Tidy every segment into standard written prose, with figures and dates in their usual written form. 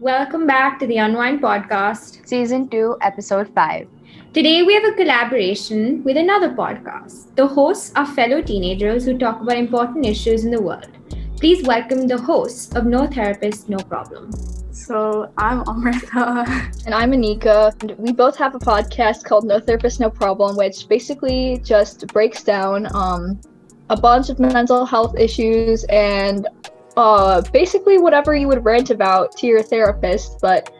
Welcome back to the Unwind podcast. Season 2, Episode 5. Today we have a collaboration with another podcast. The hosts are fellow teenagers who talk about important issues in the world. Please welcome the hosts of No Therapist, No Problem. So I'm Amrita. And I'm Anika. And we both have a podcast called No Therapist, No Problem, which basically just breaks down a bunch of mental health issues and basically whatever you would rant about to your therapist, but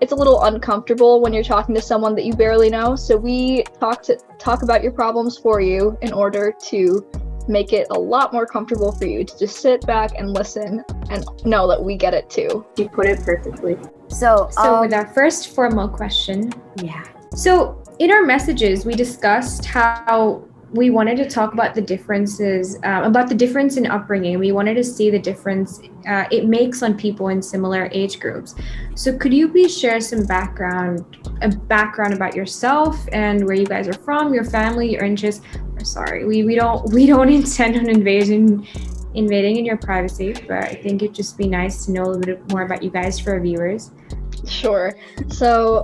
it's a little uncomfortable when you're talking to someone that you barely know. So we talk about your problems for you in order to make it a lot more comfortable for you to just sit back and listen and know that we get it too. You put it perfectly. So with our first formal question. Yeah. So in our messages, we discussed how we wanted to talk about the differences, about the difference in upbringing. We wanted to see the difference it makes on people in similar age groups. So could you please share some background about yourself and where you guys are from, your family, your interests? Sorry, we don't intend on invading in your privacy, but I think it'd just be nice to know a little bit more about you guys for our viewers. Sure. So,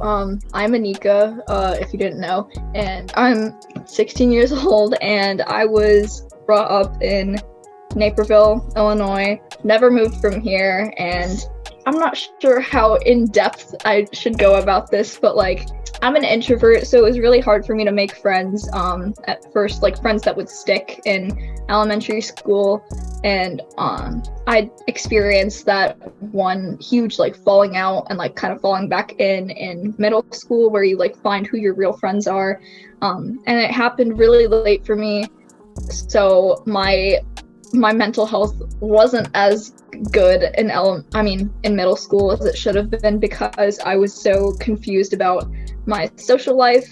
I'm Anika, if you didn't know, and I'm 16 years old, and I was brought up in Naperville, Illinois, never moved from here, and I'm not sure how in-depth I should go about this, but I'm an introvert, so it was really hard for me to make friends at first, friends that would stick in elementary school. And I experienced that one huge falling out and kind of falling back in middle school, where you find who your real friends are. And it happened really late for me, so my mental health wasn't as good in middle school as it should have been, because I was so confused about my social life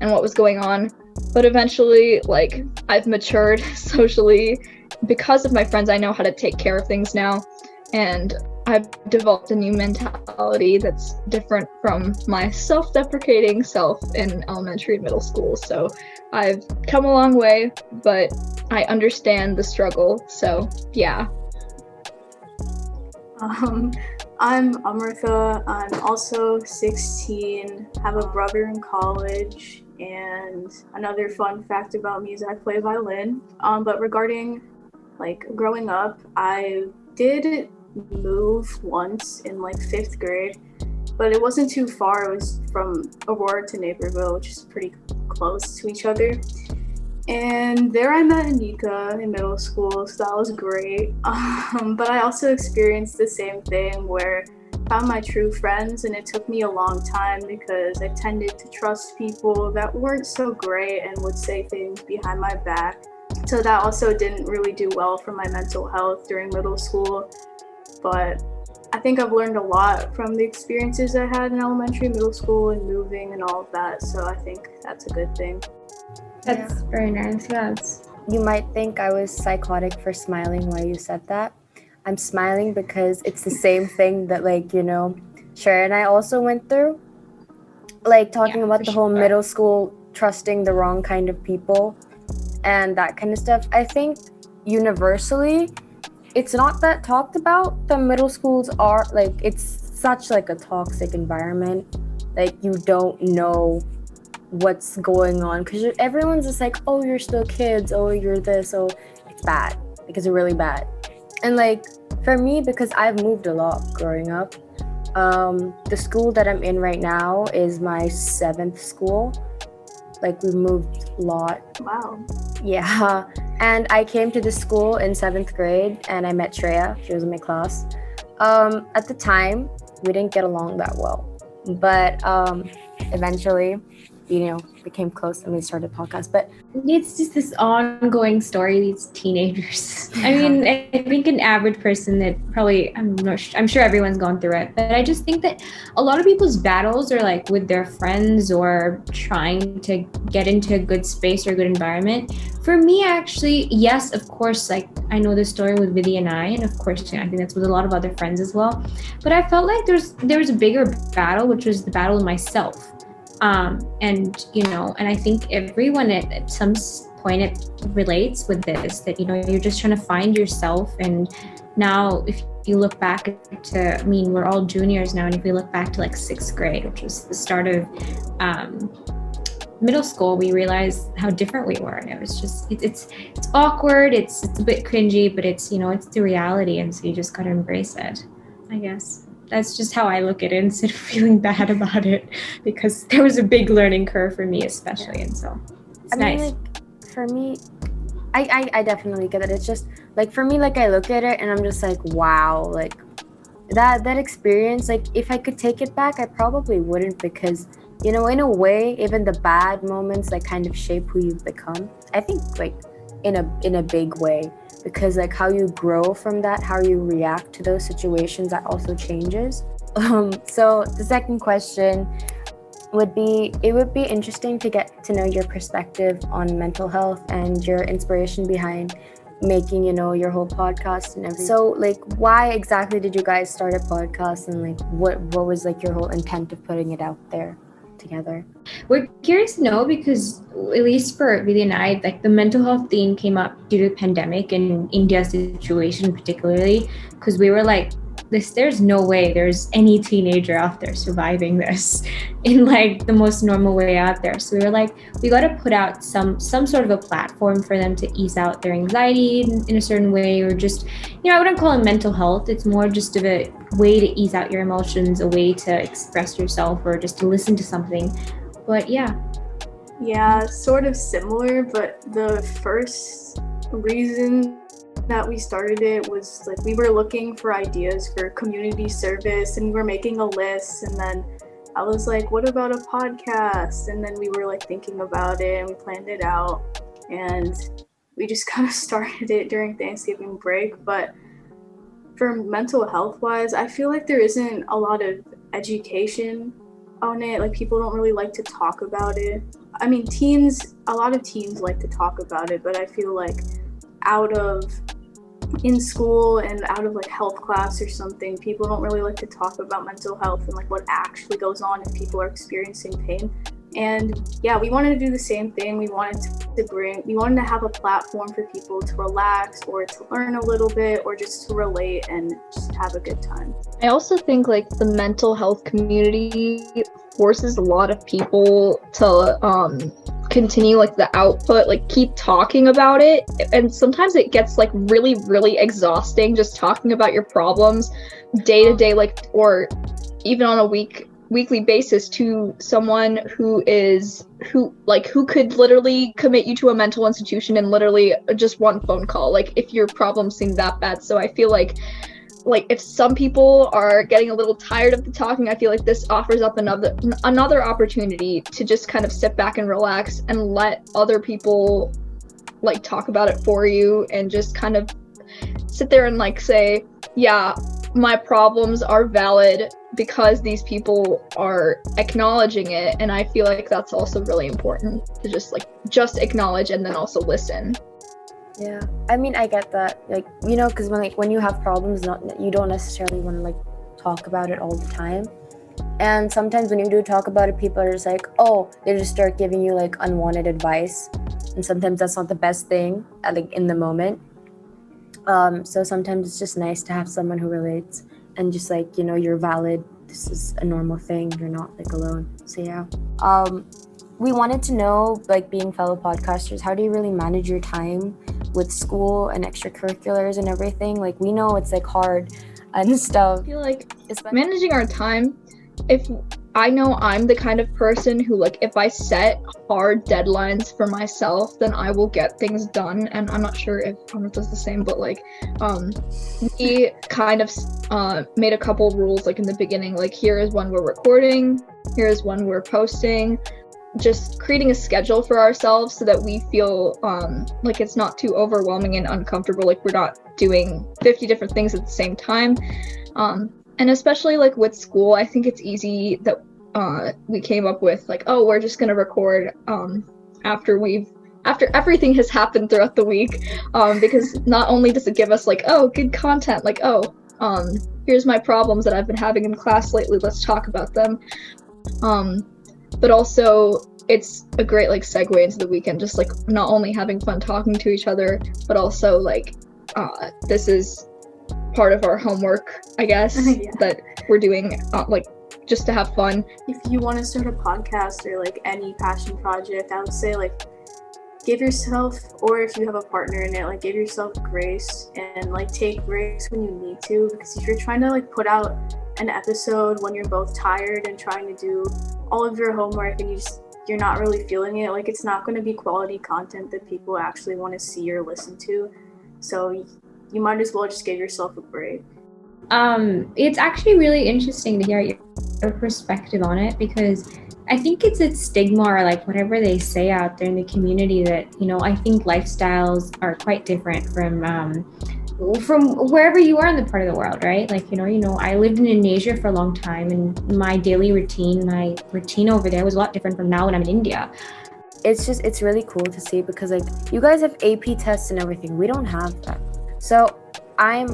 and what was going on. But eventually, I've matured socially because of my friends. I know how to take care of things now, and I've developed a new mentality that's different from my self-deprecating self in elementary and middle school. So I've come a long way, but I understand the struggle. So yeah. I'm Amrita. I'm also 16, have a brother in college, and another fun fact about me is I play violin. But regarding growing up, I did move once in 5th grade, but it wasn't too far. It was from Aurora to Naperville, which is pretty close to each other. And there I met Anika in middle school, so that was great. But I also experienced the same thing where I found my true friends, and it took me a long time because I tended to trust people that weren't so great and would say things behind my back. So that also didn't really do well for my mental health during middle school. But I think I've learned a lot from the experiences I had in elementary, middle school, and moving and all of that. So I think that's a good thing. That's very nice. You might think I was psychotic for smiling while you said that. I'm smiling because it's the same thing that Sher and I also went through. Talking about the whole middle school trusting the wrong kind of people and that kind of stuff. I think universally it's not that talked about. The middle schools are it's such a toxic environment. You don't know what's going on because everyone's just oh, you're still kids, oh, you're this, oh, it's bad, it's really bad. And for me, because I've moved a lot growing up, the school that I'm in right now is my 7th school. We moved a lot. Wow. Yeah. And I came to the school in 7th grade, and I met Shreya. She was in my class. At the time, we didn't get along that well, but eventually became close and we started a podcast. But it's just this ongoing story, these teenagers. I mean, I think an average person that probably, I'm sure everyone's gone through it, but I just think that a lot of people's battles are with their friends or trying to get into a good space or a good environment. For me, actually, yes, of course, I know the story with Vidhi and I, and of course, I think that's with a lot of other friends as well. But I felt there was a bigger battle, which was the battle of myself. And I think everyone at some point it relates with this, that you're just trying to find yourself. And now if you look back to, I mean, we're all juniors now, and if we look back to like 6th grade, which was the start of middle school, we realized how different we were, and it was just it's awkward, it's a bit cringy, but it's, you know, it's the reality, and so you just gotta embrace it, I guess. That's just how I look at it, instead of feeling bad about it, because there was a big learning curve for me especially, and so it's nice. Mean, like, for me, I definitely get it. It's just like, for me, like, I look at it and I'm just like, wow, like that experience, like, if I could take it back, I probably wouldn't, because, you know, in a way, even the bad moments like kind of shape who you've become. I think, like, in a big way, because like how you grow from that, how you react to those situations, that also changes. So the second question would be, it would be interesting to get to know your perspective on mental health and your inspiration behind making, you know, your whole podcast and everything. So like, why exactly did you guys start a podcast, and like what was like your whole intent of putting it out there together? We're curious to know, because at least for Vidya and I, like, the mental health theme came up due to the pandemic and India's situation particularly, because we were like, there's no way there's any teenager out there surviving this in like the most normal way out there. So we were like, we got to put out some sort of a platform for them to ease out their anxiety in a certain way, or just, you know, I wouldn't call it mental health. It's more just of a way to ease out your emotions, a way to express yourself, or just to listen to something. But yeah, sort of similar, but the first reason that we started it was like, we were looking for ideas for community service, and we were making a list, and then I was like, what about a podcast? And then we were like thinking about it, and we planned it out, and we just kind of started it during Thanksgiving break. But for mental health wise, I feel like there isn't a lot of education on it. Like, people don't really like to talk about it. I mean, a lot of teens like to talk about it, but I feel like in school and out of like health class or something, people don't really like to talk about mental health and like what actually goes on if people are experiencing pain. And yeah, we wanted to do the same thing. We wanted to have a platform for people to relax, or to learn a little bit, or just to relate and just have a good time. I also think like the mental health community forces a lot of people to continue like the output, like keep talking about it, and sometimes it gets like really, really exhausting just talking about your problems day to day, like, or even on a weekly basis, to someone who could literally commit you to a mental institution in literally just one phone call, like if your problems seem that bad. So I feel like if some people are getting a little tired of the talking, I feel like this offers up another opportunity to just kind of sit back and relax and let other people like talk about it for you, and just kind of sit there and like say, yeah, my problems are valid because these people are acknowledging it. And I feel like that's also really important, to just acknowledge and then also listen. Yeah, I mean, I get that, like, you know, because when you have problems, you don't necessarily want to like talk about it all the time. And sometimes when you do talk about it, people are just like, oh, they just start giving you like unwanted advice, and sometimes that's not the best thing like in the moment. So sometimes it's just nice to have someone who relates and just like, you know, you're valid. This is a normal thing. You're not like alone. So yeah. We wanted to know, like, being fellow podcasters, how do you really manage your time with school and extracurriculars and everything? Like, we know it's like hard and stuff. I feel like managing our time, if I know I'm the kind of person who, like, if I set hard deadlines for myself, then I will get things done. And I'm not sure if Amrit does the same, but like, we kind of made a couple rules, like in the beginning, like, here is when we're recording, here is when we're posting. Just creating a schedule for ourselves so that we feel like it's not too overwhelming and uncomfortable, like we're not doing 50 different things at the same time. And especially like with school, I think it's easy that we came up with like, oh, we're just gonna record after everything has happened throughout the week, because not only does it give us like, oh, good content, like, oh, here's my problems that I've been having in class lately, let's talk about them. But also it's a great like segue into the weekend, just like not only having fun talking to each other, but also like this is part of our homework, I guess, Yeah. that we're doing like just to have fun. If you want to start a podcast or like any passion project, I would say like give yourself, or if you have a partner in it, like give yourself grace and like take breaks when you need to, because if you're trying to like put out an episode when you're both tired and trying to do all of your homework and you're not really feeling it, like it's not going to be quality content that people actually want to see or listen to. So you might as well just give yourself a break. It's actually really interesting to hear your perspective on it, because I think it's a stigma, or like whatever they say out there in the community, that, you know, I think lifestyles are quite different from wherever you are in the part of the world, right? Like, you know, I lived in Asia for a long time, and my routine over there was a lot different from now when I'm in India. It's really cool to see, because like you guys have AP tests and everything. We don't have that. So I'm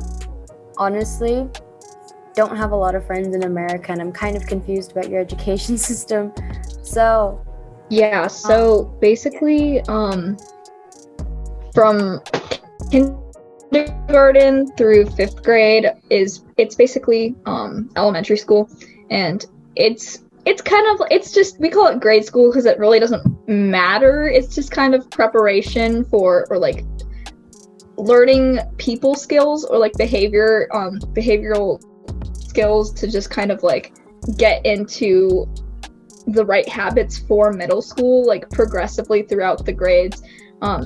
honestly don't have a lot of friends in America, and I'm kind of confused about your education system. So yeah, so basically from kindergarten through 5th grade it's basically elementary school, and it's just, we call it grade school because it really doesn't matter. It's just kind of preparation for, or like learning people skills, or like behavioral skills, to just kind of like get into the right habits for middle school, like progressively throughout the grades.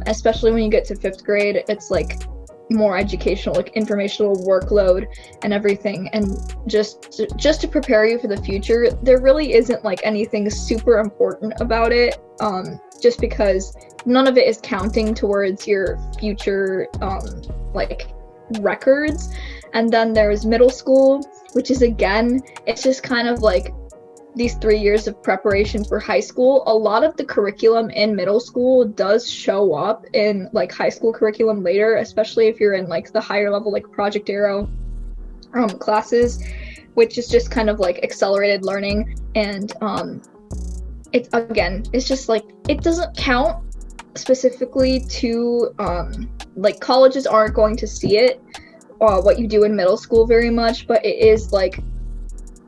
Especially when you get to 5th grade, it's like more educational, like informational workload and everything, and just to prepare you for the future. There really isn't like anything super important about it, just because none of it is counting towards your future like records. And then there's middle school, which is, again, it's just kind of like these 3 years of preparation for high school. A lot of the curriculum in middle school does show up in like high school curriculum later, especially if you're in like the higher level, like Project Arrow classes, which is just kind of like accelerated learning. And it's just like, it doesn't count specifically to like colleges aren't going to see it, what you do in middle school very much, but it is like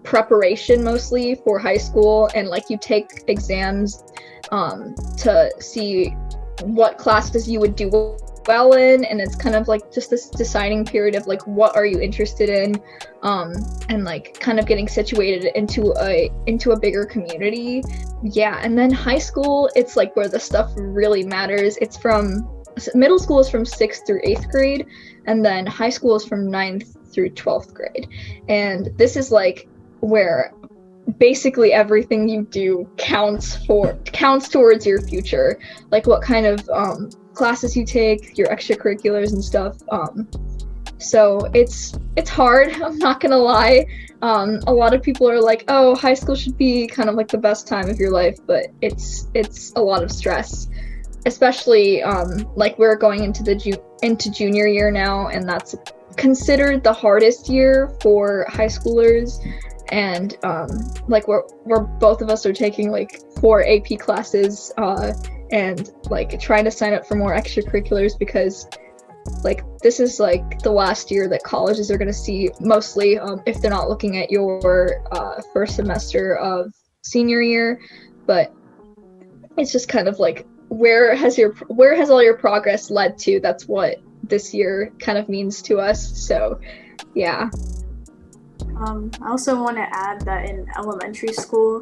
preparation mostly for high school. And like you take exams to see what classes you would do well in, and it's kind of like just this deciding period of like, what are you interested in, and like kind of getting situated into a bigger community. Yeah. And then high school, it's like where the stuff really matters. Middle school is from 6th through 8th grade, and then high school is from 9th through 12th grade. And this is like where basically everything you do counts towards your future, like what kind of classes you take, your extracurriculars and stuff. So it's hard, I'm not gonna lie. A lot of people are like, oh, high school should be kind of like the best time of your life, but it's a lot of stress, especially like we're going into junior year now, and that's considered the hardest year for high schoolers. And like we're both of us are taking like 4 AP classes and like trying to sign up for more extracurriculars, because like this is like the last year that colleges are going to see, mostly if they're not looking at your first semester of senior year. But it's just kind of like, where has all your progress led to? That's what this year kind of means to us. So yeah. I also want to add that in elementary school,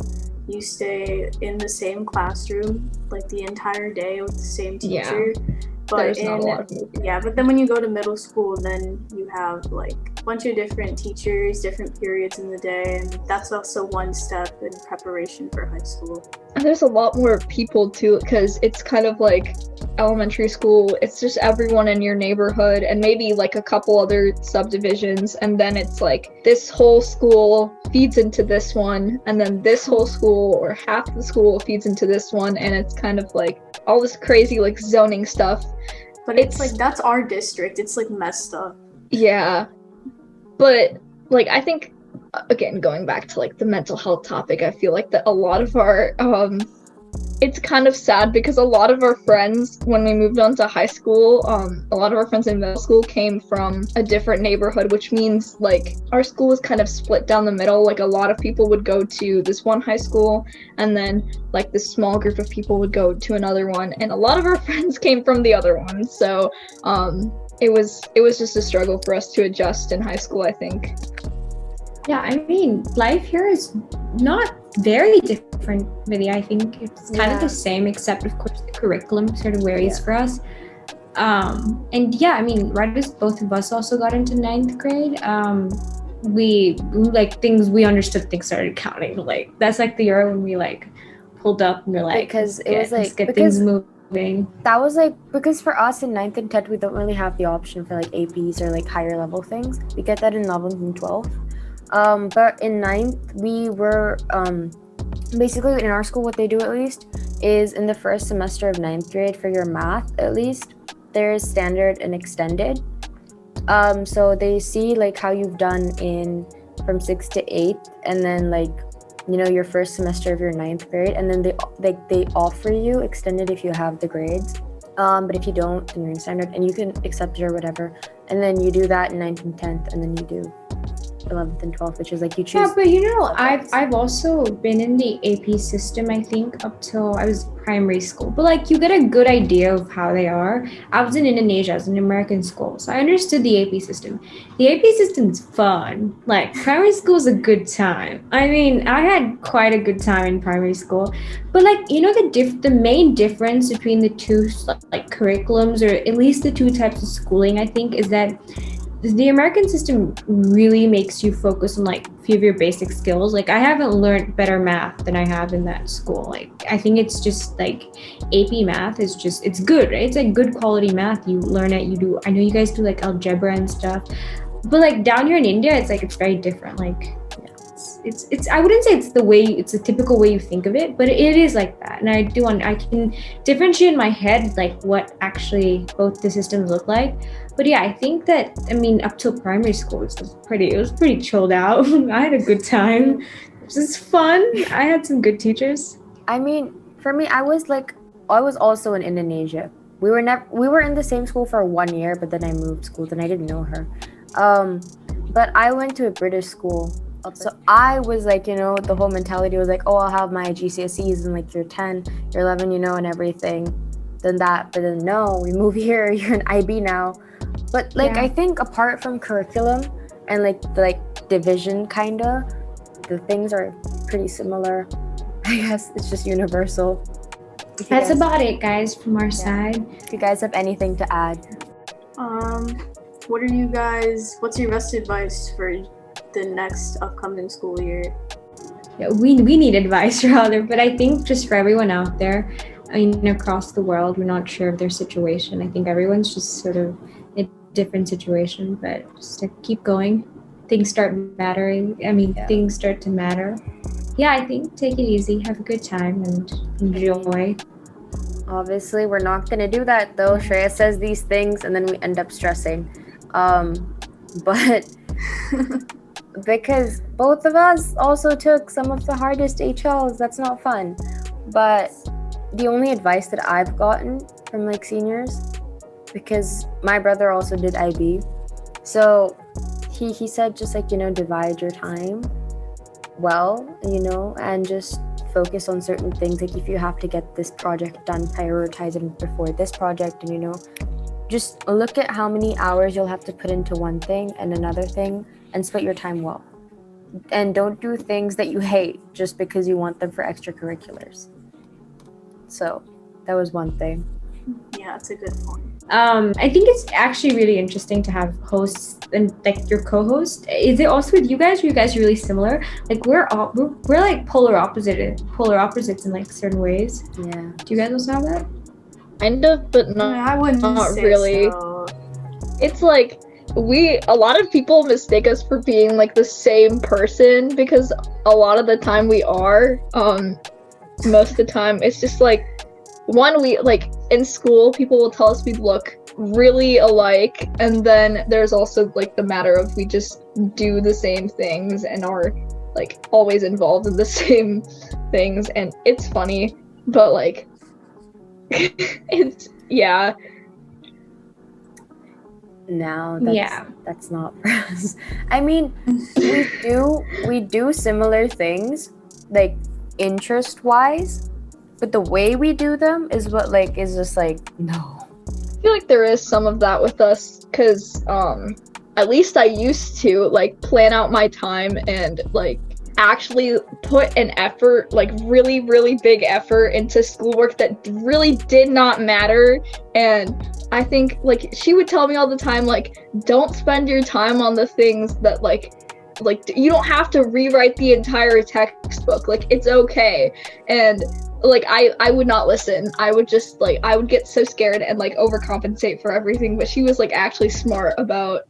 you stay in the same classroom like the entire day with the same teacher. Yeah. But not a lot of movement. Yeah, but then when you go to middle school, then you have like a bunch of different teachers, different periods in the day, and that's also one step in preparation for high school. And there's a lot more people too, because it's kind of like elementary school, it's just everyone in your neighborhood and maybe like a couple other subdivisions, and then it's like this whole school feeds into this one, and then this whole school or half the school feeds into this one, and it's kind of like all this crazy like zoning stuff. But it's like, that's our district, it's like messed up. Yeah, but like I think, again, going back to like the mental health topic, I feel like that a lot of our it's kind of sad because a lot of our friends, when we moved on to high school, a lot of our friends in middle school came from a different neighborhood, which means like our school was kind of split down the middle. Like a lot of people would go to this one high school, and then like this small group of people would go to another one, and a lot of our friends came from the other one. So it was just a struggle for us to adjust in high school, I think. Yeah, I mean, life here is not very different, really. I think it's kind of the same, except of course the curriculum sort of varies for us. And yeah, I mean, right as both of us also got into ninth grade, we like things we understood, things started counting. Like that's like the year when we like pulled up and we're like, because it was like let's get things moving. That was like, because for us in 9th and 10th we don't really have the option for like APs or like higher level things. We get that in 11th and 12th. But in 9th we were basically in our school, what they do at least is in the first semester of 9th grade for your math, at least there's standard and extended. So they see like how you've done in from 6th to 8th, and then like, you know, your first semester of your 9th grade, and then they offer you extended if you have the grades. But if you don't, then you're in standard and you can accept it or whatever. And then you do that in 9th and 10th, and then you do 11th and 12th, which is like you choose. Yeah, but you know, I've also been in the AP system, I think, up till I was primary school. But like you get a good idea of how they are. I was in Indonesia, I was in American school, so I understood the AP system. The AP system's fun. Like primary school is a good time. I mean, I had quite a good time in primary school. But like, you know, the main difference between the two like curriculums, or at least the two types of schooling, I think, is that the American system really makes you focus on like a few of your basic skills. Like I haven't learned better math than I have in that school. Like I think it's just like AP math is just, it's good, right? It's like good quality math. You learn it, you do, I know you guys do like algebra and stuff, but like down here in India, it's like, it's very different. Like it's I wouldn't say it's a typical way you think of it, but it is like that. And I can differentiate in my head like what actually both the systems look like. But yeah, I think that, I mean, up till primary school, it was pretty chilled out. I had a good time. It was fun. I had some good teachers. I mean, for me, I was also in Indonesia. We were in the same school for 1 year, but then I moved schools and I didn't know her. But I went to a British school. So I was like, you know, the whole mentality was like, oh, I'll have my GCSEs in like year 10, year 11, you know, and everything. But then no, we move here, you're an IB now. But like, yeah. I think apart from curriculum and like division kinda, the things are pretty similar. I guess it's just universal. That's about it, guys, from our side. If you guys have anything to add. What's your best advice for the next upcoming school year? Yeah, we need advice rather, but I think just for everyone out there, I mean, across the world, we're not sure of their situation. I think everyone's just sort of in a different situation, but just to keep going. Things start mattering. I mean, things start to matter. Yeah, I think take it easy, have a good time, and enjoy. Obviously, we're not gonna do that though. Shreya says these things, and then we end up stressing. But because both of us also took some of the hardest HLs, that's not fun. But the only advice that I've gotten from like seniors, because my brother also did IB, so he said just like, you know, divide your time well, you know, and just focus on certain things. Like if you have to get this project done, prioritize it before this project, and you know, just look at how many hours you'll have to put into one thing and another thing, and split your time well. And don't do things that you hate just because you want them for extracurriculars. So that was one thing. Yeah, that's a good point. I think it's actually really interesting to have hosts and like your co-host. Is it also with you guys? Are you guys really similar? Like we're like polar opposites in like certain ways. Yeah. Do you guys also have that? Kind of, but not. I wouldn't not say really. So. It's like a lot of people mistake us for being like the same person, because a lot of the time we are. Most of the time it's just like we like in school people will tell us we look really alike, and then there's also like the matter of we just do the same things and are like always involved in the same things, and it's funny. but like it's yeah. No, Yeah. that's not for us. I mean, we do similar things, like interest wise, but the way we do them is what like is just like no. I feel like there is some of that with us because at least I used to like plan out my time and like actually put an effort, like really, really big effort into schoolwork that really did not matter. And I think like she would tell me all the time, like, don't spend your time on the things that like you don't have to rewrite the entire textbook. Like it's okay. And like I would not listen. I would just like I would get so scared and like overcompensate for everything. But she was like actually smart about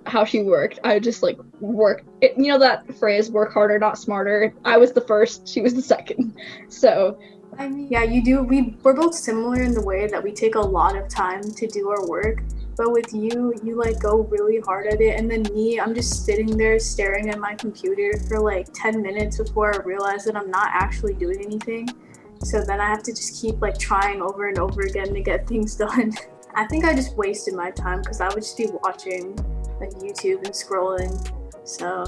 how she worked. I would just like work it, you know that phrase, work harder not smarter. I was the first, she was the second. So I mean, yeah, you do. We're both similar in the way that we take a lot of time to do our work. But with you like go really hard at it, and then me, I'm just sitting there staring at my computer for like 10 minutes before I realize that I'm not actually doing anything. So then I have to just keep like trying over and over again to get things done. I think I just wasted my time because I would just be watching like YouTube and scrolling. So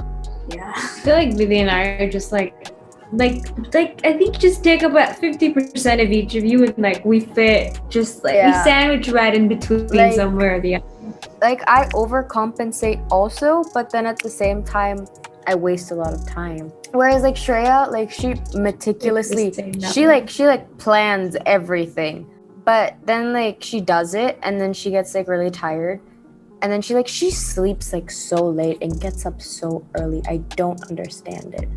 yeah. I feel like Vivi and I are just like I think just take about 50% of each of you, and like we fit just like we sandwich right in between like, somewhere or the other. Like I overcompensate also, but then at the same time I waste a lot of time. Whereas like Shreya, like she meticulously she plans everything. But then like she does it and then she gets like really tired. And then she sleeps like so late and gets up so early. I don't understand it.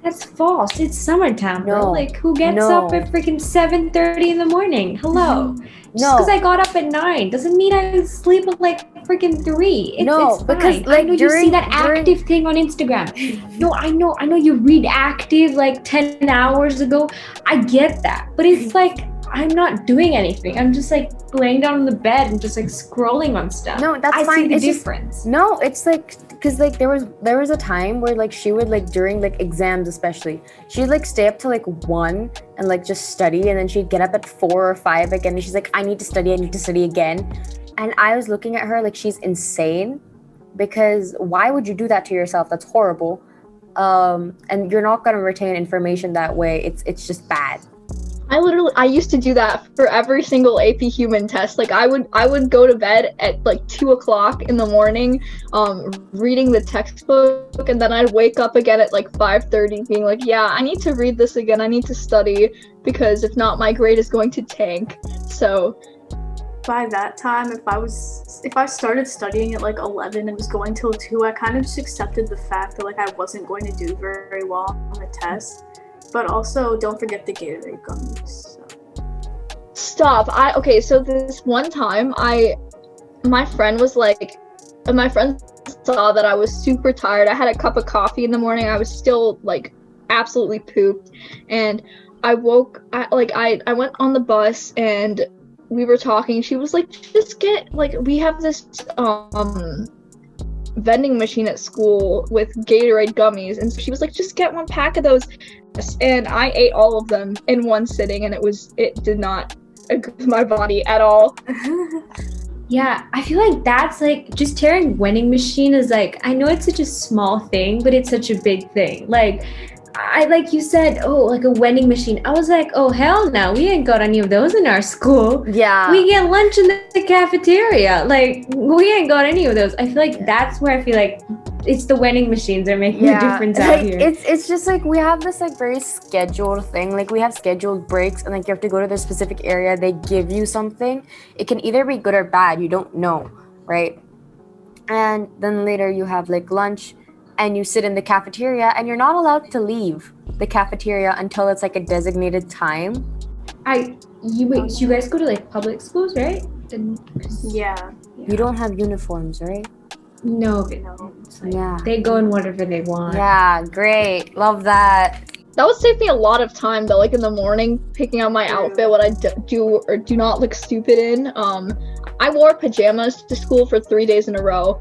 That's false. It's summertime, bro. Like, who gets up at freaking 7:30 in the morning? Hello. Just because I got up at 9 doesn't mean I sleep at like freaking 3. It's because fine. like I know you see that active thing on Instagram. No, I know you read active like 10 hours ago. I get that. But it's like I'm not doing anything. I'm just like laying down on the bed and just like scrolling on stuff. No, that's fine. I see the it's difference. No, it's like because like there was a time where like she would like during like exams especially, she'd like stay up till like 1 and like just study, and then she'd get up at 4 or 5 again and she's like, I need to study again. And I was looking at her like she's insane, because why would you do that to yourself? That's horrible. And you're not gonna retain information that way. It's just bad. I used to do that for every single AP Human test. Like I would go to bed at like 2:00 in the morning, reading the textbook, and then I'd wake up again at like 5:30 being like, yeah, I need to read this again. I need to study, because if not, my grade is going to tank. So by that time, if I started studying at like 11 and was going till 2, I kind of just accepted the fact that like I wasn't going to do very well on the test. But also, don't forget the Gatorade gummies. So. Stop. So this one time, my friend saw that I was super tired. I had a cup of coffee in the morning. I was still like absolutely pooped, and I went on the bus and we were talking. She was like, just get like, we have this vending machine at school with Gatorade gummies, and so she was like, just get 1 pack of those. And I ate all of them in one sitting, and it did not agree with my body at all. Yeah, I feel like that's like just tearing vending machine is like, I know it's such a small thing, but it's such a big thing. Like like you said, oh, like a vending machine. I was like, oh, hell no, we ain't got any of those in our school. Yeah. We get lunch in the cafeteria. Like, we ain't got any of those. I feel like that's where I feel like it's the vending machines are making a difference out here. It's just like we have this like very scheduled thing. Like we have scheduled breaks, and like you have to go to this specific area. They give you something. It can either be good or bad. You don't know, right? And then later you have like lunch, and you sit in the cafeteria, and you're not allowed to leave the cafeteria until it's like a designated time. You guys go to like public schools, right? Yeah. You don't have uniforms, right? No, but no. It's like, yeah. They go in whatever they want. Yeah, great. Love that. That would save me a lot of time though, like in the morning, picking out my outfit, what I do or do not look stupid in. I wore pajamas to school for 3 days in a row.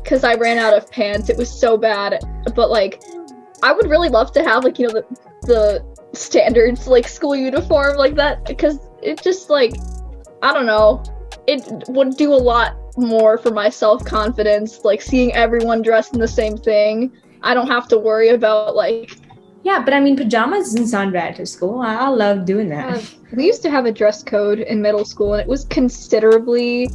Because I ran out of pants. It was so bad. But like, I would really love to have like, you know, the standards, like school uniform like that, because it just like, I don't know, it would do a lot more for my self-confidence, like seeing everyone dressed in the same thing. I don't have to worry about like, Yeah, but I mean, pajamas doesn't sound bad to school. I love doing that. we used to have a dress code in middle school, and it was considerably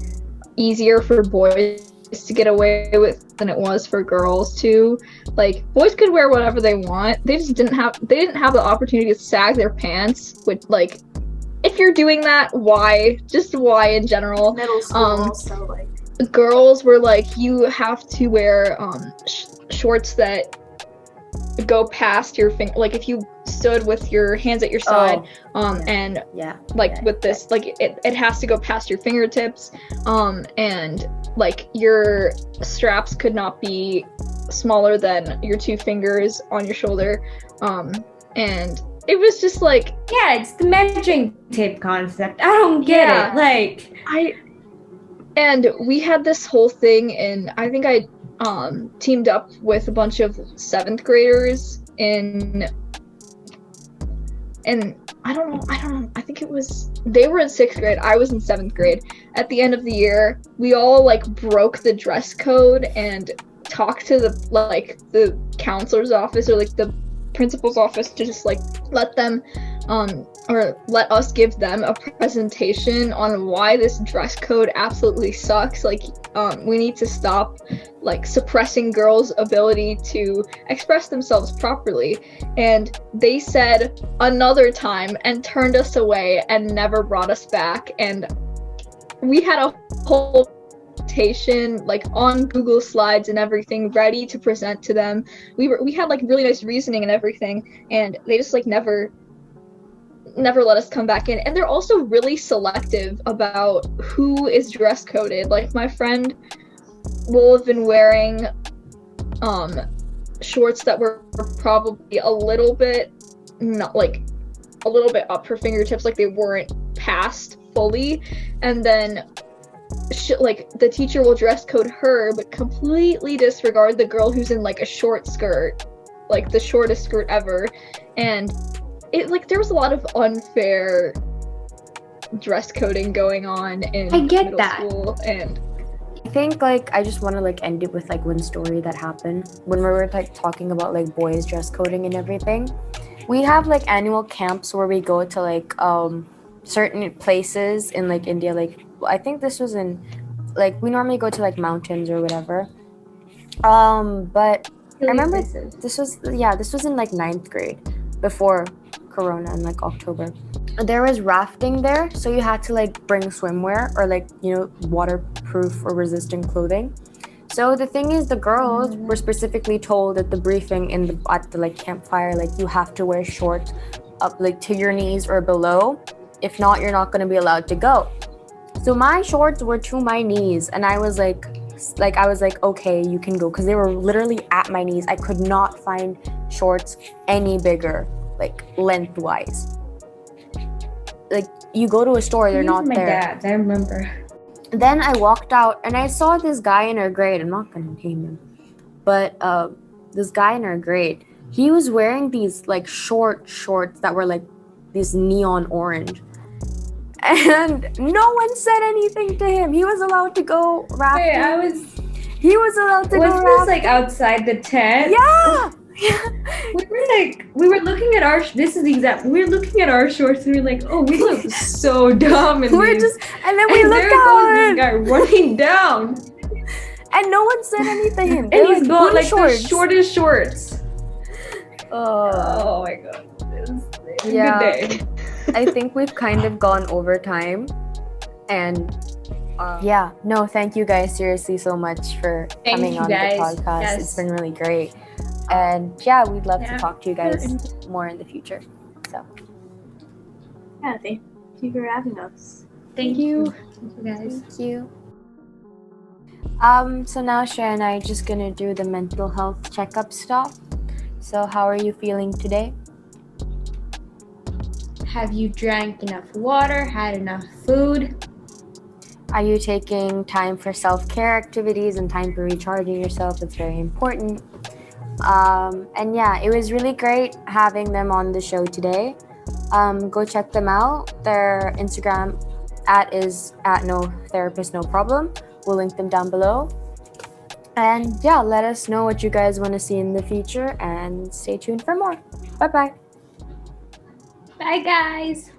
easier for boys to get away with than it was for girls to. Like, boys could wear whatever they want. They didn't have the opportunity to sag their pants, which, like, if you're doing that, why? Just why in general? Middle school also, like, Girls were like, you have to wear shorts that go past your finger, like if you stood with your hands at your side, and with this, like it has to go past your fingertips, and like your straps could not be smaller than your 2 fingers on your shoulder, and it was just like, yeah, it's the measuring tape concept. I don't get it. Like, and we had this whole thing, and I think I teamed up with a bunch of 7th graders and I don't know, I think they were in 6th grade, I was in 7th grade. At the end of the year, we all like broke the dress code and talked to the counselor's office or like the principal's office to just like let them or let us give them a presentation on why this dress code absolutely sucks. Like, we need to stop like suppressing girls' ability to express themselves properly. And they said another time and turned us away and never brought us back. And we had a whole presentation like on Google Slides and everything ready to present to them. We had like really nice reasoning and everything, and they just like never let us come back in. And they're also really selective about who is dress coded. Like, my friend will have been wearing shorts that were probably a little bit up her fingertips, like they weren't past fully, and then like the teacher will dress code her but completely disregard the girl who's in like a short skirt, like the shortest skirt ever. And it like there was a lot of unfair dress coding going on in middle school. And I think like I just want to like end it with like one story that happened when we were like talking about like boys dress coding and everything. We have like annual camps where we go to like certain places in like India. Like, I think this was in like, we normally go to like mountains or whatever, but I remember this was in like 9th grade before Corona in like October. There was rafting there, so you had to like bring swimwear or like, you know, waterproof or resistant clothing. So the thing is, the girls were specifically told at the briefing at the like campfire, like, you have to wear shorts up like to your knees or below. If not, you're not going to be allowed to go. So my shorts were to my knees, and I was like okay, you can go, because they were literally at my knees. I could not find shorts any bigger, like lengthwise. Like, you go to a store, they're not there. My dad's, I remember. Then I walked out and I saw this guy in our grade. I'm not gonna name him, but this guy in our grade, he was wearing these like short shorts that were like this neon orange, and no one said anything to him. He was allowed to go rafting. He was allowed to go rafting. Was this like outside the tent? Yeah. we were looking at our we were looking at our shorts and we were like, oh, we look so dumb, and and then we looked there out, goes this guy running down, and no one said anything to him. And he's got like the shortest shorts. Oh my god, it was a good day. I think we've kind of gone over time, and no, thank you guys seriously so much for coming on the podcast. Yes. It's been really great. And we'd love to talk to you guys more in the future. So thank you for having us. Thank you guys. Thank you. So now Shreya and I are just gonna do the mental health checkup stuff. So how are you feeling today? Have you drank enough water? Had enough food? Are you taking time for self-care activities and time for recharging yourself? It's very important. And yeah, it was really great having them on the show today. Go check them out. Their Instagram is at no therapist no problem. We'll link them down below. And yeah, let us know what you guys want to see in the future and stay tuned for more. Bye bye. Bye, guys.